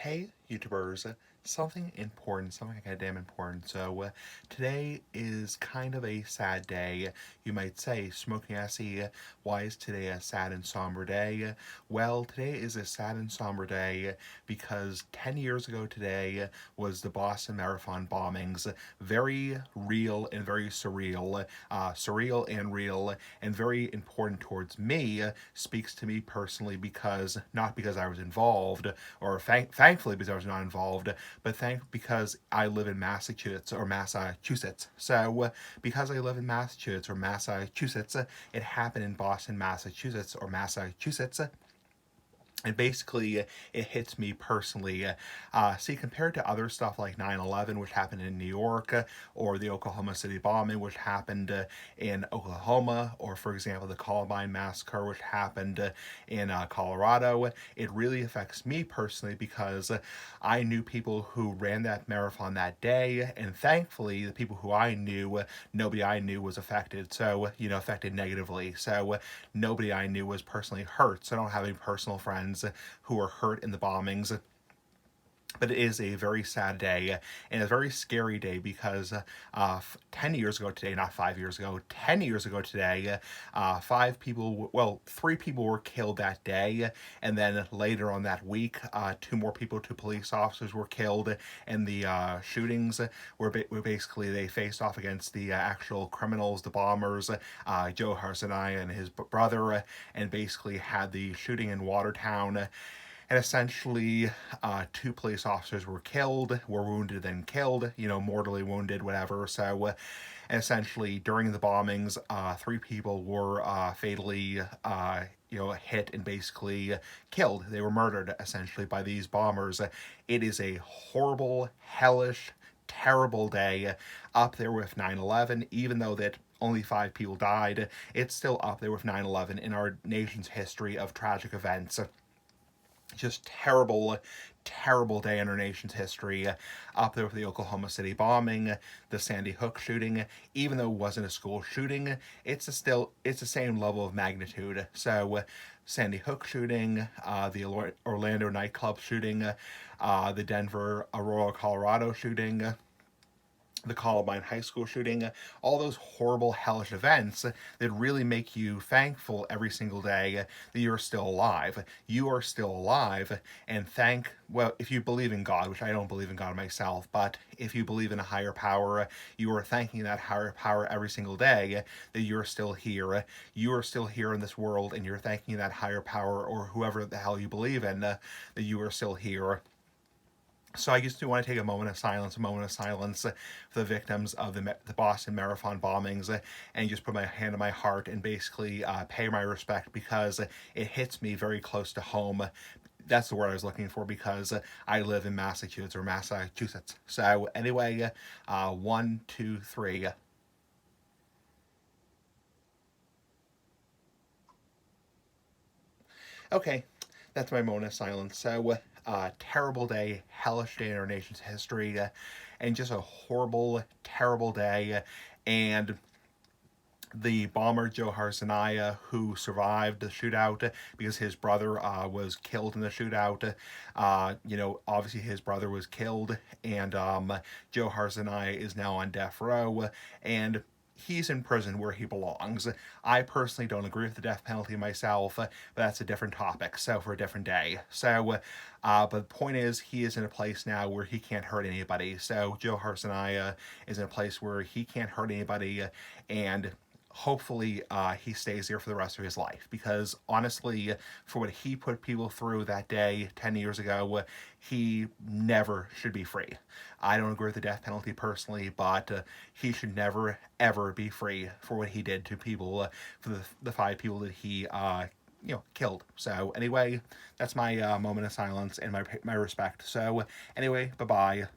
Hey, YouTubers, something important, something goddamn important. Today is kind of a sad day. You might say, Smoking Essie, why is today a sad and somber day? Well, today is a sad and somber day because 10 years ago today was the Boston Marathon bombings. Very real and very surreal. Surreal and real, and very important towards me. Speaks to me personally because, not because I was involved, or thankfully because I was not involved, but because I live in Massachusetts or Massachusetts. Because I live in Massachusetts or Massachusetts, it happened in Boston, Massachusetts or Massachusetts. And basically, it hits me personally. See, compared to other stuff like 9/11, which happened in New York, or the Oklahoma City bombing, which happened in Oklahoma, or for example, the Columbine massacre, which happened in Colorado, it really affects me personally because I knew people who ran that marathon that day, and thankfully, the people who I knew, nobody I knew was affected. Affected negatively. Nobody I knew was personally hurt. So I don't have any personal friends who were hurt in the bombings. But it is a very sad day and a very scary day because 10 years ago today, not 5 years ago, 10 years ago today, three people were killed that day. And then later on that week, two more people, two police officers were killed. And the shootings were basically, they faced off against the actual criminals, the bombers, Joe Harsanai and his brother, and basically had the shooting in Watertown. And essentially, two police officers were wounded, then killed, mortally wounded, whatever. And essentially, during the bombings, three people were fatally, hit and basically killed. They were murdered, essentially, by these bombers. It is a horrible, hellish, terrible day, up there with 9/11, even though that only five people died. It's still up there with 9/11 in our nation's history of tragic events. Just terrible, terrible day in our nation's history. Up there with the Oklahoma City bombing, the Sandy Hook shooting. Even though it wasn't a school shooting, it's the same level of magnitude. Sandy Hook shooting, the Orlando nightclub shooting, the Denver Aurora, Colorado shooting, the Columbine High School shooting, all those horrible, hellish events that really make you thankful every single day that you're still alive. You are still alive, and if you believe in God, which I don't believe in God myself, but if you believe in a higher power, you are thanking that higher power every single day that you're still here. You are still here in this world, and you're thanking that higher power or whoever the hell you believe in that you are still here. So I just do want to take a moment of silence for the victims of the Boston Marathon bombings, and just put my hand on my heart and basically pay my respect because it hits me very close to home. That's the word I was looking for because I live in Massachusetts or Massachusetts. So anyway, one, two, three. Okay, that's my moment of silence. Terrible day, hellish day in our nation's history, and just a horrible, terrible day. And the bomber Joe Harsanaya, who survived the shootout because his brother was killed in the shootout. Obviously his brother was killed, and Joe Harsanaya is now on death row, and he's in prison where he belongs. I personally don't agree with the death penalty myself, but that's a different topic, so for a different day. But the point is, he is in a place now where he can't hurt anybody. So Joe Harsanaya is in a place where he can't hurt anybody, and hopefully he stays there for the rest of his life, because honestly, for what he put people through that day 10 years ago, he never should be free. I don't agree with the death penalty personally, but he should never ever be free for what he did to people, for the five people that he killed. So anyway, that's my moment of silence and my respect. So anyway, bye bye.